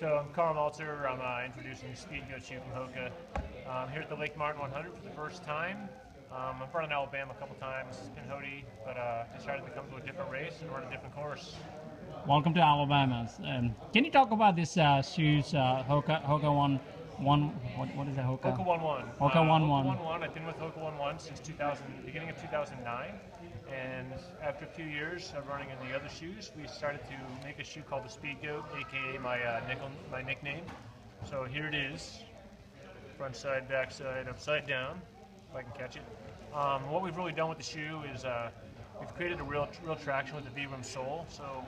So I'm Karl Meltzer. I'm introducing the Speedgoat shoe from Hoka. Here at the Lake Martin 100 for the first time. I've run in Alabama a couple times, Pinhoti, but decided to come to a different race and run a different course. Welcome to Alabama. Can you talk about this shoes, Hoka what is it, Hoka? Hoka 1-1. Hoka 1-1. Hoka 1-1. I've been with Hoka 1-1 since beginning of 2009. And after a few years of running in the other shoes, we started to make a shoe called the Speedgoat, aka my nickname. So here it is, front side, back side, upside down, if I can catch it. What we've really done with the shoe is we've created a real traction with the V-rim sole. So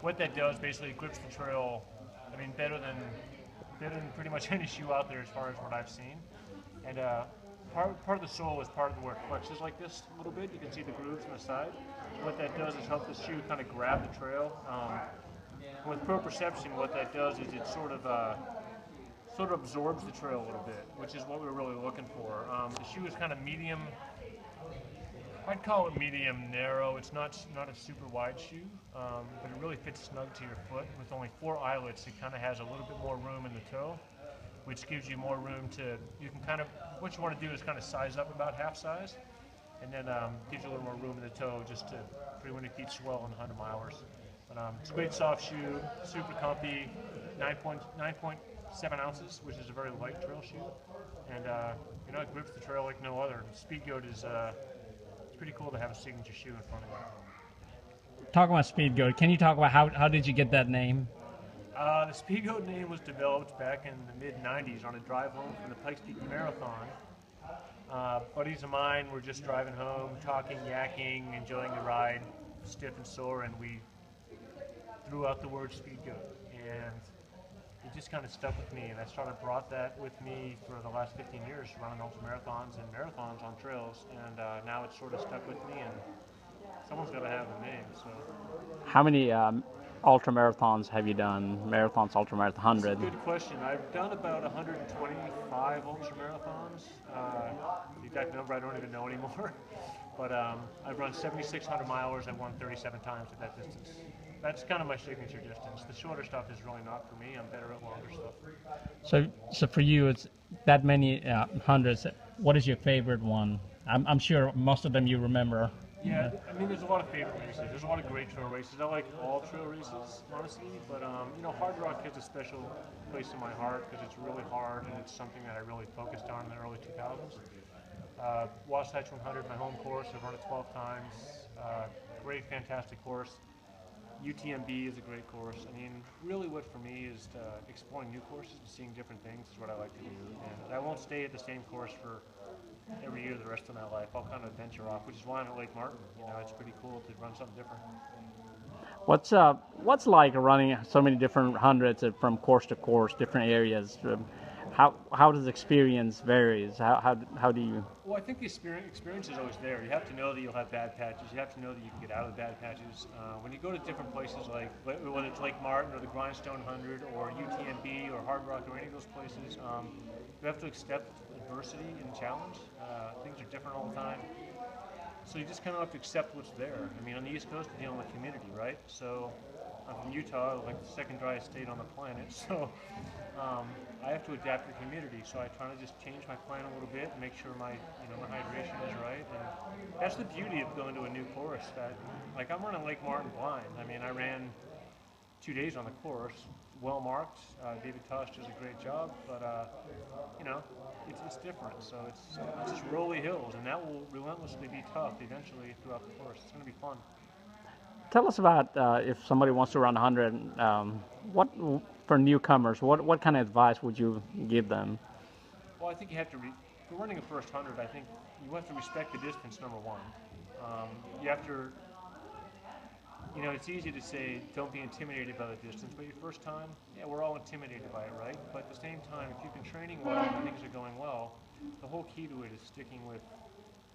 what that does basically grips the trail, I mean, better than pretty much any shoe out there as far as what I've seen. And part of the sole is part of where it flexes like this a little bit. You can see the grooves on the side. What that does is help the shoe kind of grab the trail. With proprioception, what that does is it sort of absorbs the trail a little bit, which is what we were really looking for. The shoe is kind of medium. I'd call it medium narrow. It's not a super wide shoe, but it really fits snug to your foot. With only 4 eyelets, it kind of has a little bit more room in the toe, which gives you more room to, you can kind of, what you want to do is kind of size up about half size, and then gives you a little more room in the toe just for when your feet swell on 100 milers. But it's a great soft shoe, super comfy, 9.7 ounces, which is a very light trail shoe, and it grips the trail like no other. Speedgoat is it's pretty cool to have a signature shoe in front of you. Talk about Speedgoat. Can you talk about how did you get that name? The Speedgoat name was developed back in the mid-90s on a drive home from the Pikes Peak Marathon. Buddies of mine were just driving home, talking, yakking, enjoying the ride, stiff and sore, and we threw out the word Speedgoat. And it just kind of stuck with me, and I brought that with me for the last 15 years, running ultra marathons and marathons on trails, and now it's sort of stuck with me, and someone's got to have the name. So, how many ultra marathons have you done? Marathons, ultra marathon, 100? That's a good question. I've done about 125 ultra marathons. The exact number I don't even know anymore. But I've run 7,600 milers. I've won 37 times at that distance. That's kind of my signature distance. The shorter stuff is really not for me. I'm better at longer stuff. So for you, it's that many hundreds. What is your favorite one? I'm sure most of them you remember. Yeah, I mean, there's a lot of favorite races. There's a lot of great trail races. I like all trail races, honestly. But Hard Rock has a special place in my heart because it's really hard and it's something that I really focused on in the early 2000s. Wasatch 100, my home course. I've run it 12 times. Great, fantastic course. UTMB is a great course. I mean, really what for me is exploring new courses and seeing different things is what I like to do. And I won't stay at the same course for every year the rest of my life. I'll kind of venture off, which is why I'm at Lake Martin. It's pretty cool to run something different. What's like running so many different hundreds from course to course, different areas? How does experience varies? How do you? Well, I think the experience is always there. You have to know that you'll have bad patches. You have to know that you can get out of the bad patches. When you go to different places, like whether it's Lake Martin or the Grindstone 100 or UTMB or Hard Rock or any of those places, you have to accept adversity and challenge. Things are different all the time. So you just kind of have to accept what's there. I mean, on the East Coast, you're dealing with humidity, right? So I'm from Utah, like the second driest state on the planet. So I have to adapt to humidity. So I try to just change my plan a little bit, make sure my my hydration is right. And that's the beauty of going to a new course. That like I'm running Lake Martin blind. I mean, I ran 2 days on the course, well marked. David Tosh does a great job, but it's different. So it's just rolly hills, and that will relentlessly be tough eventually throughout the course. It's going to be fun. Tell us about if somebody wants to run 100. What for newcomers? What kind of advice would you give them? Well, I think you have to. For running a first 100, I think you have to respect the distance. Number one, you have to. It's easy to say don't be intimidated by the distance, but your first time, yeah, we're all intimidated by it, right? But at the same time, if you've been training well and things are going well, the whole key to it is sticking with,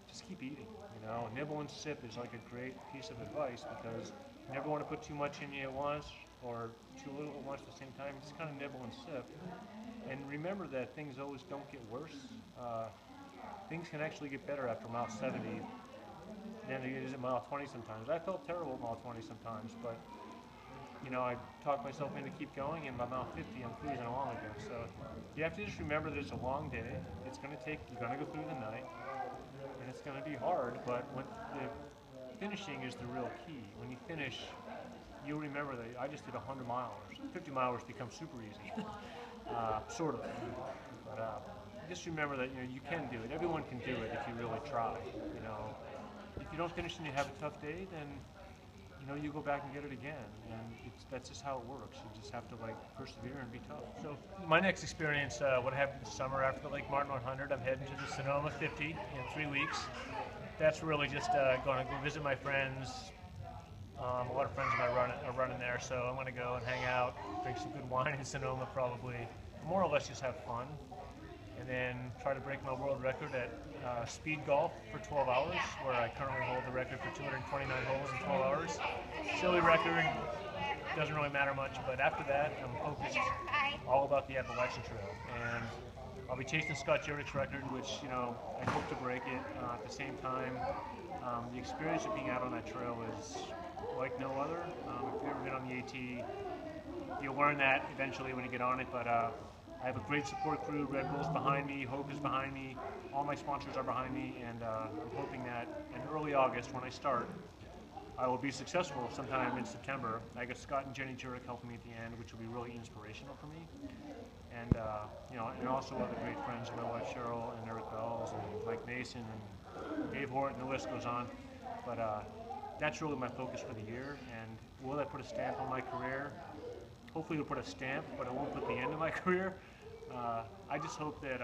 just keep eating. Nibble and sip is like a great piece of advice because you never want to put too much in you at once or too little at once at the same time. Just kind of nibble and sip. And remember that things always don't get worse. Things can actually get better after mile 70 than it is at mile 20 sometimes. I felt terrible at mile 20 sometimes, but you know, I talk myself in to keep going, and by mile 50, I'm cruising along again. So you have to just remember that it's a long day. It's going to take, you're going to go through the night, and it's going to be hard, but when the finishing is the real key. When you finish, you'll remember that I just did 100 miles. 50 miles becomes super easy, sort of. But just remember that, you know, you can do it. Everyone can do it if you really try. You know, if you don't finish and you have a tough day, then you know you go back and get it again, and that's just how it works. You just have to like persevere and be tough. So my next experience, what happened this summer after the Lake Martin 100, I'm heading to the Sonoma 50 in 3 weeks. That's really just going to go visit my friends. A lot of friends of mine are running there, so I'm going to go and hang out, drink some good wine in Sonoma probably, more or less just have fun, and then try to break my world record at speed golf for 12 hours, where I currently hold the record for 229 holes in 12 hours. Silly record, doesn't really matter much, but after that, I'm focused all about the Appalachian Trail, and I'll be chasing Scott Jurick's record, which, you know, I hope to break it. At the same time, the experience of being out on that trail is like no other. If you've ever been on the AT, you'll learn that eventually when you get on it, but I have a great support crew. Red Bull's behind me, Hope is behind me, all my sponsors are behind me, and I'm hoping that in early August when I start, I will be successful sometime in September. I got Scott and Jenny Jurek helping me at the end, which will be really inspirational for me. And you know, and also other great friends, my wife Cheryl and Eric Bells and Mike Mason and Dave Horton, the list goes on. But that's really my focus for the year. And will that put a stamp on my career? Hopefully it'll put a stamp, but it won't put the end of my career. I just hope that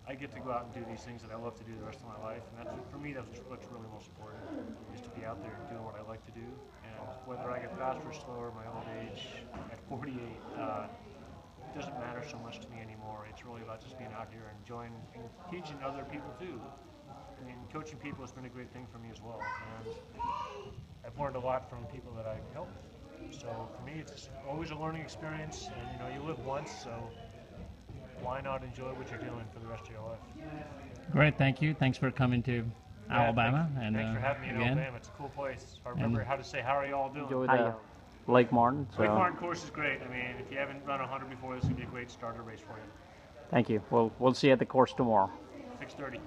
I get to go out and do these things that I love to do the rest of my life. And that's, for me, that's what's really most important, is to be out there and doing what I like to do. And whether I get faster or slower, my old age at 48, it doesn't matter so much to me anymore. It's really about just being out here and enjoying and teaching other people too. I mean, coaching people has been a great thing for me as well, and I've learned a lot from people that I've helped. So for me, it's always a learning experience, and you know, you live once, so why not enjoy what you're doing for the rest of your life? Great, thank you. Thanks for coming to Alabama. Thanks for having me in Alabama. It's a cool place. I remember how to say, how are you all doing? Enjoy the Lake Martin. Lake Martin course is great. I mean, if you haven't run 100 before, this would be a great starter race for you. Thank you. We'll see you at the course tomorrow. 6:30.